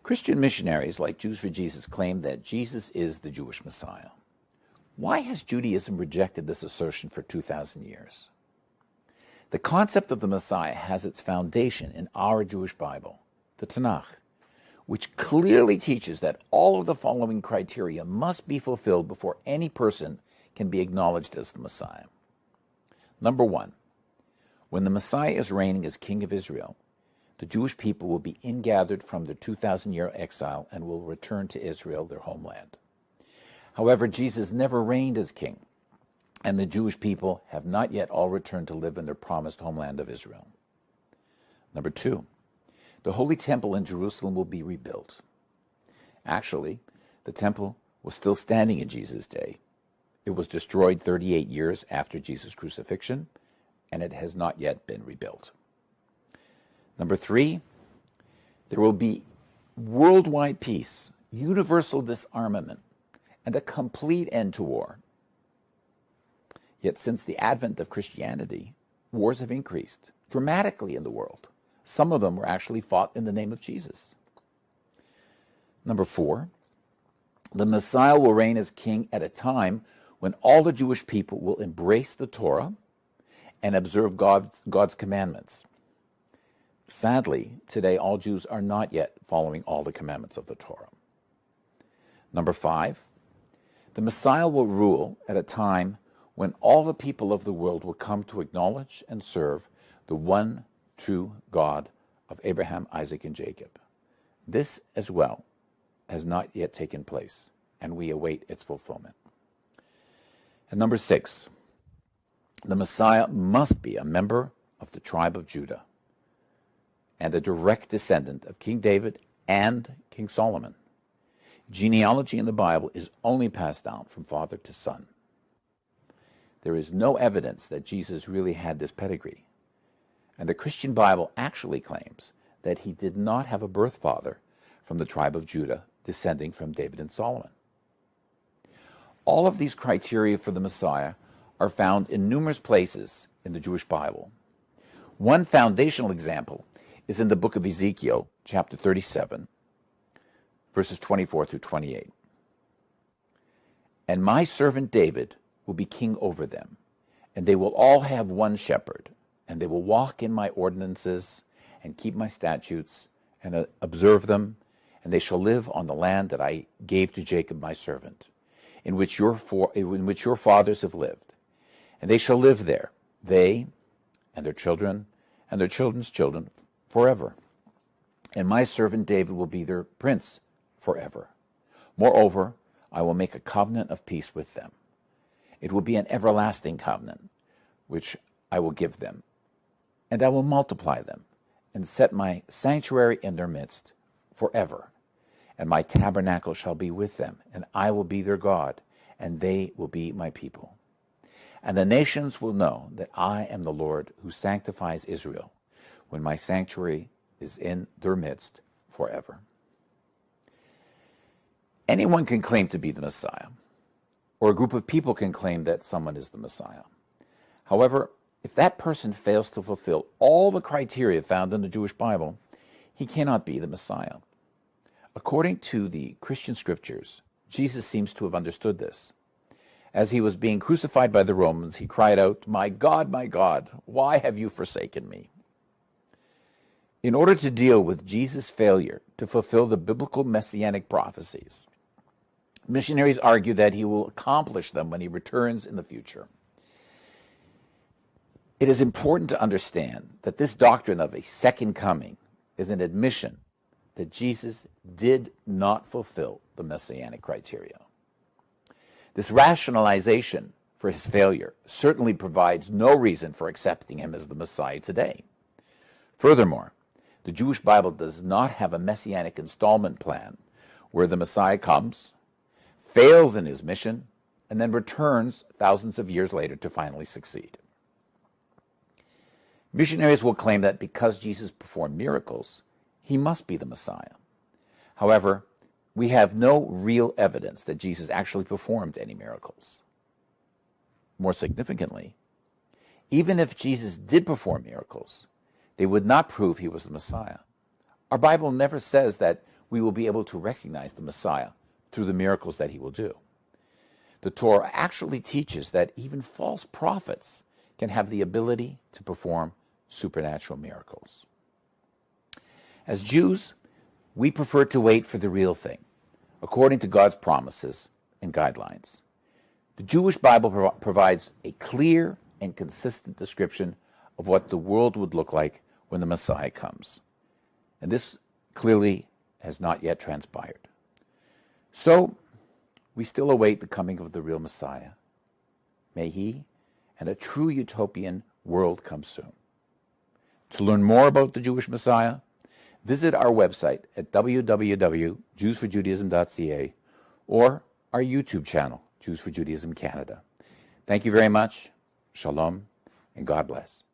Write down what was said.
Christian missionaries like Jews for Jesus claim that Jesus is the Jewish Messiah. Why has Judaism rejected this assertion for 2,000 years? The concept of the Messiah has its foundation in our Jewish Bible, the Tanaj, which clearly teaches that all of the following criteria must be fulfilled before any person can be acknowledged as the Messiah. Number one, when the Messiah is reigning as King of Israel, the Jewish people will be ingathered from their 2,000-year exile and will return to Israel, their homeland. However, Jesus never reigned as king, and the Jewish people have not yet all returned to live in their promised homeland of Israel. Number two, the Holy Temple in Jerusalem will be rebuilt. Actually, the temple was still standing in Jesus' day. It was destroyed 38 years after Jesus' crucifixion, and it has not yet been rebuilt. Number three, there will be worldwide peace, universal disarmament, and a complete end to war. Yet since the advent of Christianity, wars have increased dramatically in the world. Some of them were actually fought in the name of Jesus. Number four, the Messiah will reign as king at a time when all the Jewish people will embrace the Torah and observe God's commandments. Sadly, today all Jews are not yet following all the commandments of the Torah. Number five, the Messiah will rule at a time when all the people of the world will come to acknowledge and serve the one true God of Abraham, Isaac, and Jacob. This as well has not yet taken place, and we await its fulfillment. And number six, the Messiah must be a member of the tribe of Judah and a direct descendant of King David and King Solomon. Genealogy in the Bible is only passed down from father to son. There is no evidence that Jesus really had this pedigree, and the Christian Bible actually claims that he did not have a birth father from the tribe of Judah descending from David and Solomon. All of these criteria for the Messiah are found in numerous places in the Jewish Bible. One foundational example is in the book of Ezekiel, chapter 37, verses 24 through 28. And my servant David will be king over them, and they will all have one shepherd, and they will walk in my ordinances and keep my statutes and observe them, and they shall live on the land that I gave to Jacob my servant, in which your fathers have lived. And they shall live there, they and their children and their children's children, forever. And my servant David will be their prince forever. Moreover, I will make a covenant of peace with them. It will be an everlasting covenant, which I will give them. And I will multiply them, and set my sanctuary in their midst forever. And my tabernacle shall be with them, and I will be their God, and they will be my people. And the nations will know that I am the Lord who sanctifies Israel, when my sanctuary is in their midst forever. Anyone can claim to be the Messiah, or a group of people can claim that someone is the Messiah. However, if that person fails to fulfill all the criteria found in the Jewish Bible, he cannot be the Messiah. According to the Christian scriptures, Jesus seems to have understood this. As he was being crucified by the Romans, he cried out, my God, why have you forsaken me?" In order to deal with Jesus' failure to fulfill the biblical messianic prophecies, missionaries argue that he will accomplish them when he returns in the future. It is important to understand that this doctrine of a second coming is an admission that Jesus did not fulfill the messianic criteria. This rationalization for his failure certainly provides no reason for accepting him as the Messiah today. Furthermore, the Jewish Bible does not have a messianic installment plan where the Messiah comes, fails in his mission, and then returns thousands of years later to finally succeed. Missionaries will claim that because Jesus performed miracles, he must be the Messiah. However, we have no real evidence that Jesus actually performed any miracles. More significantly, even if Jesus did perform miracles, they would not prove he was the Messiah. Our Bible never says that we will be able to recognize the Messiah through the miracles that he will do. The Torah actually teaches that even false prophets can have the ability to perform supernatural miracles. As Jews, we prefer to wait for the real thing, according to God's promises and guidelines. The Jewish Bible provides a clear and consistent description of what the world would look like when the Messiah comes. And this clearly has not yet transpired. So, we still await the coming of the real Messiah. May he and a true utopian world come soon. To learn more about the Jewish Messiah, visit our website at www.jewsforjudaism.ca or our YouTube channel, Jews for Judaism Canada. Thank you very much. Shalom, and God bless.